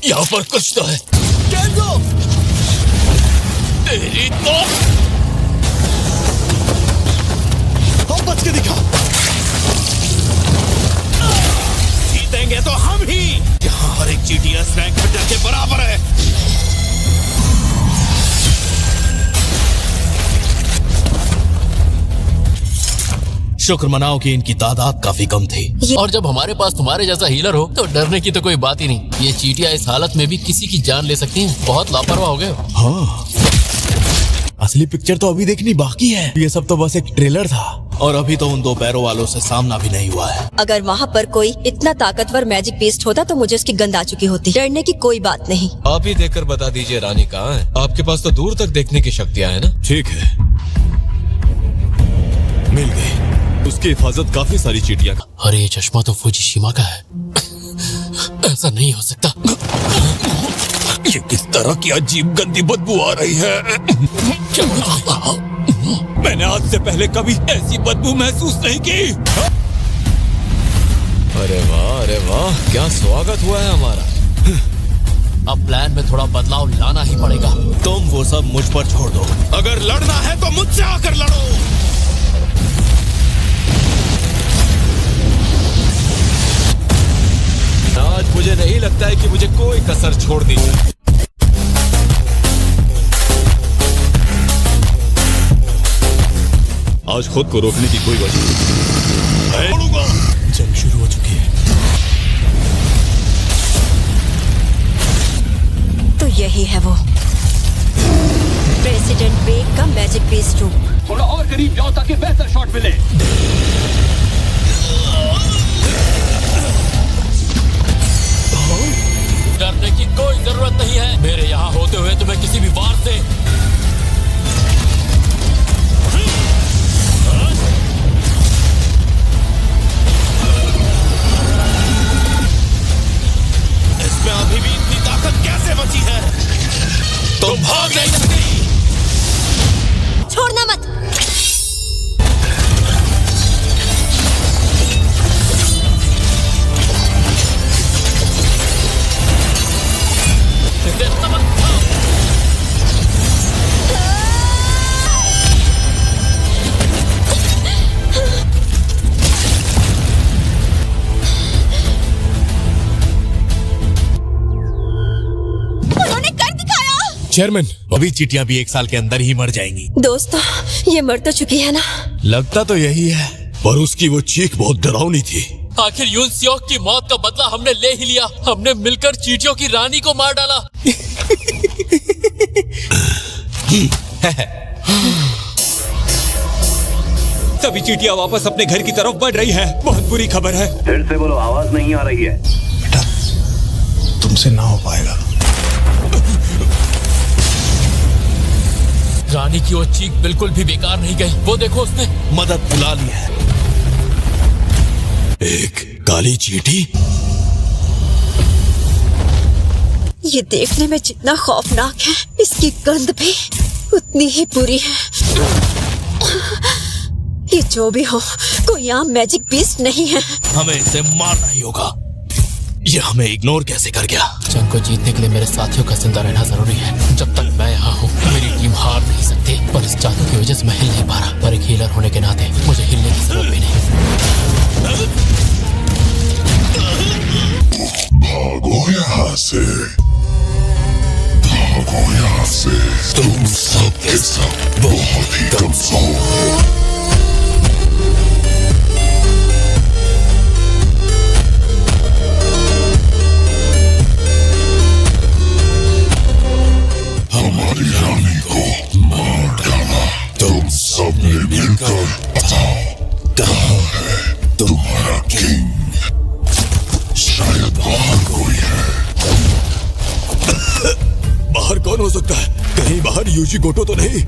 यहाँ पर कुछ तो है। केंजो! तेरी तो हम बच के दिखा। जीतेंगे तो हम ही। यहाँ हर एक जीटीएस रैंक फिटर के बराबर है। शुक्र मनाओ कि इनकी तादाद काफी कम थी। और जब हमारे पास तुम्हारे जैसा हीलर हो तो डरने की तो कोई बात ही नहीं। ये चींटियां इस हालत में भी किसी की जान ले सकती हैं। बहुत लापरवाह हो गए हो। हाँ, असली पिक्चर तो अभी देखनी बाकी है। ये सब तो बस एक ट्रेलर था और अभी तो उन दो पैरों वालों से सामना भी नहीं हुआ है। अगर वहाँ पर कोई इतना ताकतवर मैजिक बीस्ट होता तो मुझे उसकी गंध आ चुकी होती। डरने की कोई बात नहीं। आप ही देखकर बता दीजिए रानी कहाँ है। आपके पास तो दूर तक देखने की शक्तियाँ हैं ना। ठीक है, मिल गई। उसकी हिफाजत काफी सारी चींटियां। अरे ये चश्मा तो फुजीशिमा का है। ऐसा नहीं हो सकता। ये किस तरह की अजीब गंदी बदबू आ रही है। मैंने आज से पहले कभी ऐसी बदबू महसूस नहीं की। अरे वाह, क्या स्वागत हुआ है हमारा। अब प्लान में थोड़ा बदलाव लाना ही पड़ेगा। तुम वो सब मुझ पर छोड़ दो। अगर लड़ना है तो मुझसे आकर लड़ो। आज मुझे नहीं लगता है कि मुझे कोई कसर छोड़नी है। आज खुद को रोकने की कोई वजह नहीं। जंग शुरू हो चुकी है। तो यही है वो प्रेसिडेंट बेग का मैजिक बीस्ट रूप। थोड़ा और करीब जाओ ताकि बेहतर शॉट मिले। डरने की कोई जरूरत नहीं है। मेरे यहाँ होते हुए तुम्हें किसी भी वार से इसमें अभी भी इतनी ताकत कैसे बची है? तुम भाग नहीं सकती। छोड़ना मत। चेयरमैन, अभी चींटियां भी 1 साल के अंदर ही मर जाएंगी। दोस्तों, ये मर तो चुकी है ना। लगता तो यही है, पर उसकी वो चीख बहुत डरावनी थी। आखिर यून सियोक की मौत का बदला हमने ले ही लिया। हमने मिलकर चींटियों की रानी को मार डाला। सभी चींटियां वापस अपने घर की तरफ बढ़ रही है। बहुत बुरी खबर है। फिर से बोलो, आवाज नहीं आ रही है। तुमसे ना हो पाएगा। रानी की वो चीख बिल्कुल भी बेकार नहीं गई। वो देखो, उसने मदद बुला ली है। एक काली चींटी। ये देखने में जितना खौफनाक है, इसकी गंध भी उतनी ही बुरी है। ये जो भी हो, कोई आम मैजिक बीस्ट नहीं है। हमें इसे मारना ही होगा। ये हमें इग्नोर कैसे कर गया? जंग को जीतने के लिए मेरे साथियों का जिंदा रहना जरूरी है। जब तक मैं यहाँ हूँ मेरी टीम हार नहीं सकती। पर इस जादू की वजह से मैं हिल नहीं पा रहा। पर एक हीलर होने के नाते मुझे हिलने की जरूरत भी नहीं। भागो यहाँ से, भागो यहाँ से। तुम सब के सब बहुत ही कमजोर हो। हमारी रानी को मार डाला। तुम सब ने मिलकर बताओ कहाँ है तुम्हारा किंग? शायद बाहर कोई है। बाहर कौन हो सकता है? कहीं बाहर यूजी गोटो तो नहीं?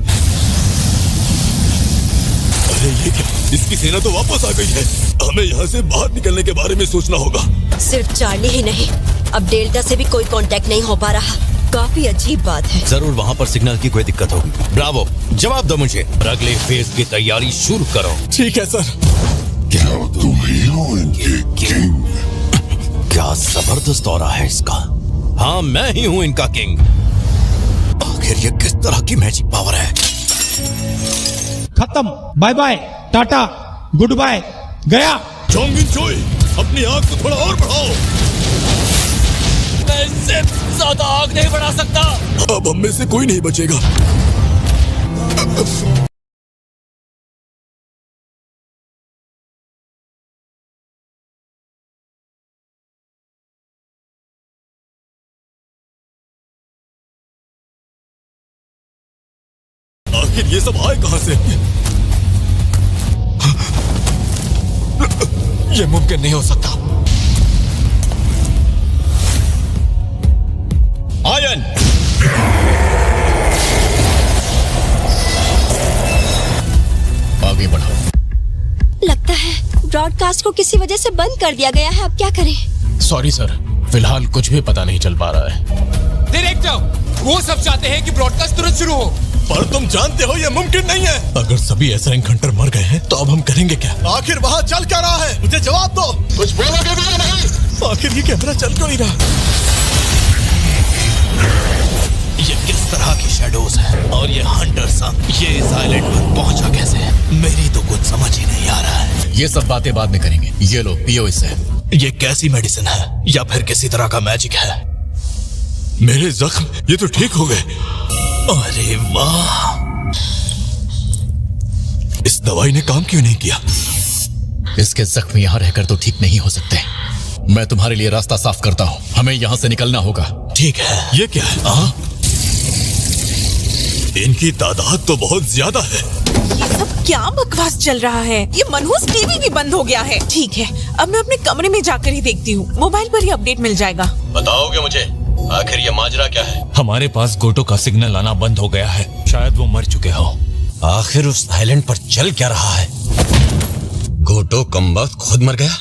अरे ये क्या? इसकी सेना तो वापस आ गई है। हमें यहाँ से बाहर निकलने के बारे में सोचना होगा। सिर्फ चार्ली ही नहीं, अब डेल्टा से भी कोई कांटेक्ट नहीं हो पा रहा। काफी अजीब बात है। जरूर वहाँ पर सिग्नल की कोई दिक्कत होगी। ब्रावो, जवाब दो मुझे। अगले फेज की तैयारी शुरू करो। ठीक है सर। क्या तुम ही हो इनके किंग? क्या जबरदस्त दौरा है इसका। हाँ, मैं ही हूँ इनका किंग। आखिर ये किस तरह की मैजिक पावर है? खत्म, bye bye, tata, good bye, गया। चोंगिन चोई, अपनी आग को थोड़ा और बढ़ाओ। मैं इससे ज्यादा आग नहीं बढ़ा सकता। अब हम में से कोई नहीं बचेगा। आखिर ये सब आए कहां से? ये मुमकिन नहीं हो सकता। आयन, आगे बढ़ाओ। लगता है ब्रॉडकास्ट को किसी वजह से बंद कर दिया गया है। अब क्या करें? सॉरी सर, फिलहाल कुछ भी पता नहीं चल पा रहा है। डायरेक्टर, वो सब चाहते हैं कि ब्रॉडकास्ट तुरंत शुरू हो, पर तुम जानते हो ये मुमकिन नहीं है। अगर सभी ऐसा एनकाउंटर मर गए हैं तो अब हम करेंगे क्या? आखिर वहाँ चल क्या रहा है? मुझे जवाब दो। कुछ बोलोगे भी नहीं? आखिर ये कैमरा चल क्यों नहीं रहा? ये किस तरह की शैडोज है और ये हंटर सन ये इस आइलैंड पर पहुंचा कैसे? मेरी तो कुछ समझ ही नहीं आ रहा है। ये सब बातें बाद में करेंगे। ये लो, पियो इसे। ये कैसी मेडिसिन है या फिर किसी तरह का मैजिक है? मेरे जख्म ये तो ठीक हो गए। अरे वाह, इस दवाई ने काम क्यों नहीं किया? इसके जख्म यहाँ रहकर तो ठीक नहीं हो सकते। मैं तुम्हारे लिए रास्ता साफ करता हूँ। हमें यहाँ से निकलना होगा। ठीक है। ये क्या है? इनकी तादाद तो बहुत ज्यादा है। ये सब क्या बकवास चल रहा है? ये मनहूस टीवी भी बंद हो गया है। ठीक है, अब मैं अपने कमरे में जाकर ही देखती हूँ। मोबाइल पर ही अपडेट मिल जाएगा। बताओगे मुझे आखिर ये माजरा क्या है? हमारे पास गोटो का सिग्नल आना बंद हो गया है। शायद वो मर चुके हो। आखिर उस आइलैंड पर चल क्या रहा है? गोटो कमबख्त खुद मर गया?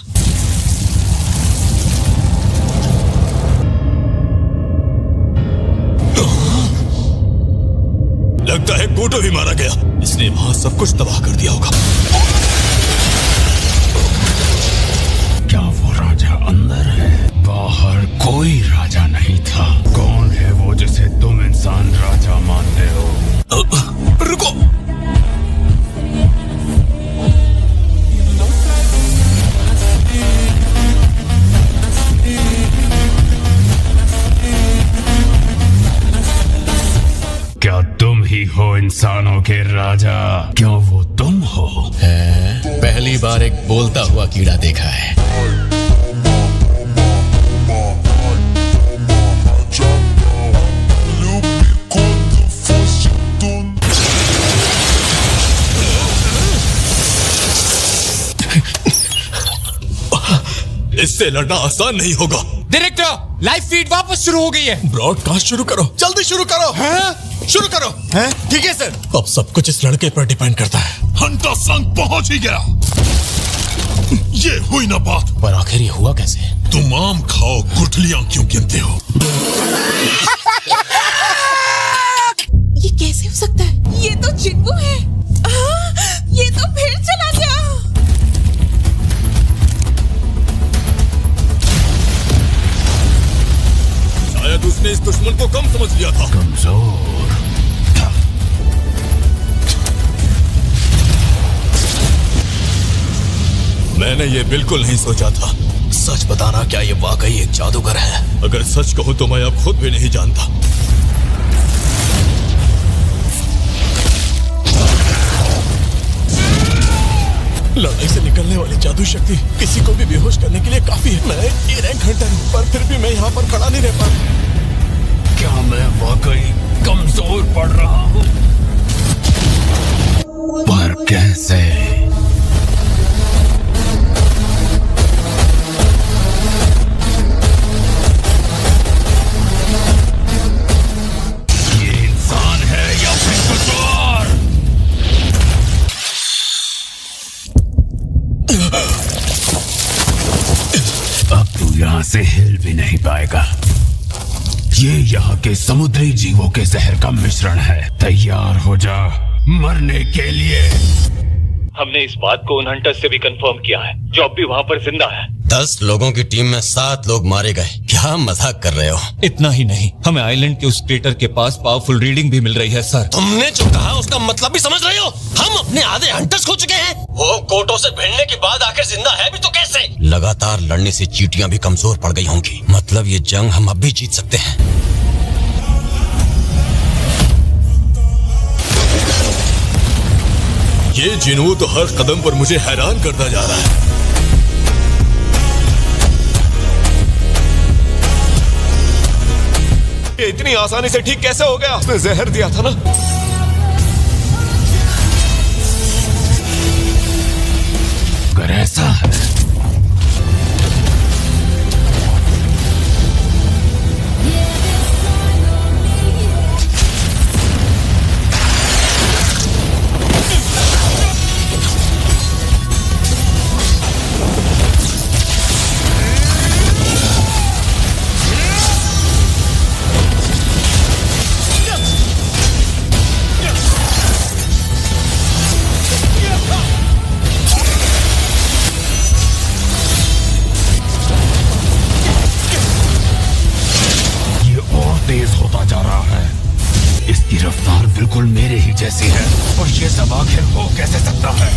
लगता है गोटो भी मारा गया। इसने वहां सब कुछ तबाह कर दिया होगा। क्या वो राजा अंदर है? बाहर कोई राजा नहीं था। कौन है वो जिसे तुम इंसान राजा मानते हो? रुको, क्या तुम ही हो इंसानों के राजा? क्यों वो तुम हो? पहली बार एक बोलता हुआ कीड़ा देखा है। इससे लड़ना आसान नहीं होगा। डायरेक्टर, लाइव फीड वापस शुरू हो गई है। ब्रॉडकास्ट शुरू करो, जल्दी शुरू करो। शुरू करो। ठीक है सर। अब सब कुछ इस लड़के पर डिपेंड करता है। हंटर संग पहुंच ही गया। ये हुई ना बात। पर आखिर ये हुआ कैसे? तुम आम खाओ, गुठलियां क्यों गिनते हो? ये कैसे हो सकता है? ये तो चिंबू है। ये तो फिर चला गया। शायद उसने इस दुश्मन को कम समझ लिया था। कमजोर था। मैंने ये बिल्कुल नहीं सोचा था। सच बताना, क्या ये वाकई एक जादूगर है? अगर सच कहूं तो मैं अब खुद भी नहीं जानता। लड़ाई से निकलने वाली जादू शक्ति किसी को भी बेहोश करने के लिए काफी है। मैं एक रैंक हंटर हूं, पर फिर भी मैं यहाँ पर खड़ा नहीं रह पाता। क्या मैं वाकई कमजोर पड़ रहा हूँ? पर कैसे? ये इंसान है या फिर कुछ और? अब तू यहाँ से हिल भी नहीं पाएगा। ये यहाँ के समुद्री जीवों के जहर का मिश्रण है। तैयार हो जा मरने के लिए। हमने इस बात को उन हंटर्स से भी कंफर्म किया है जो अब भी वहाँ पर जिंदा है। 10 लोगों की टीम में 7 लोग मारे गए। क्या मजाक कर रहे हो? इतना ही नहीं, हमें आइलैंड के उस क्रेटर के पास पावरफुल रीडिंग भी मिल रही है सर। तुमने जो कहा उसका मतलब भी समझ रहे हो? हम अपने आधे हंटर्स खो चुके हैं। वो कोटो से भिड़ने के बाद आखिर जिंदा है भी तो कैसे? लगातार लड़ने से चींटियां भी कमजोर पड़ गई होंगी। मतलब ये जंग हम अब भी जीत सकते हैं। ये जिनू तो हर कदम पर मुझे हैरान करता जा रहा है। ये इतनी आसानी से ठीक कैसे हो गया? उसने जहर दिया था ना। अगर ऐसा है तेज होता जा रहा है। इसकी रफ्तार बिल्कुल मेरे ही जैसी है और ये सब आखिर हो कैसे सकता है?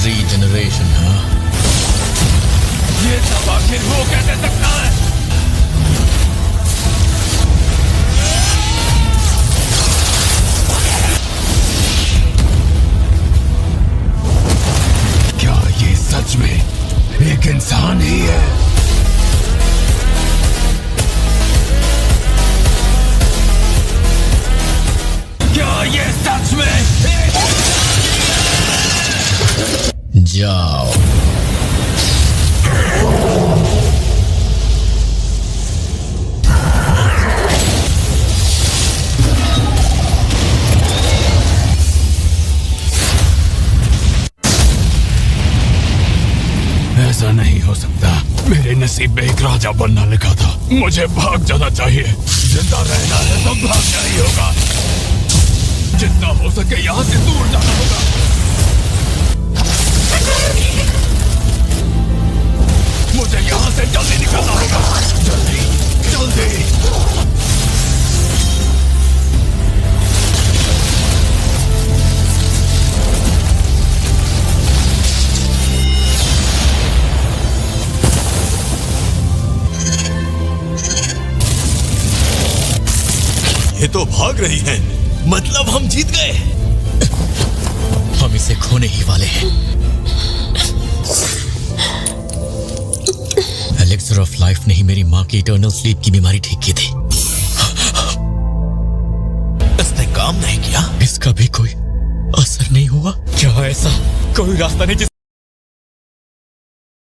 रीजनरेशन, हाँ? ये सब आखिर हो कैसे सकता है? क्या ये सच में एक इंसान ही है? क्या ये सच में जाओ। ऐसा नहीं हो सकता। मेरे नसीब में एक राजा बनना लिखा था। मुझे भाग जाना चाहिए। जिंदा रहना है तो भागना ही होगा। जितना हो सके यहाँ से दूर जाना होगा। मुझे यहाँ से जल्दी निकलना होगा। जल्दी जल्दी। ये तो भाग रही है, मतलब हम जीत गए। हम इसे खोने ही वाले हैं। एलिक्सर ऑफ लाइफ ने ही मेरी माँ की इटर्नल स्लीप की बीमारी ठीक की थी। इसने काम नहीं किया। इसका भी कोई असर नहीं हुआ? क्या ऐसा कोई रास्ता नहीं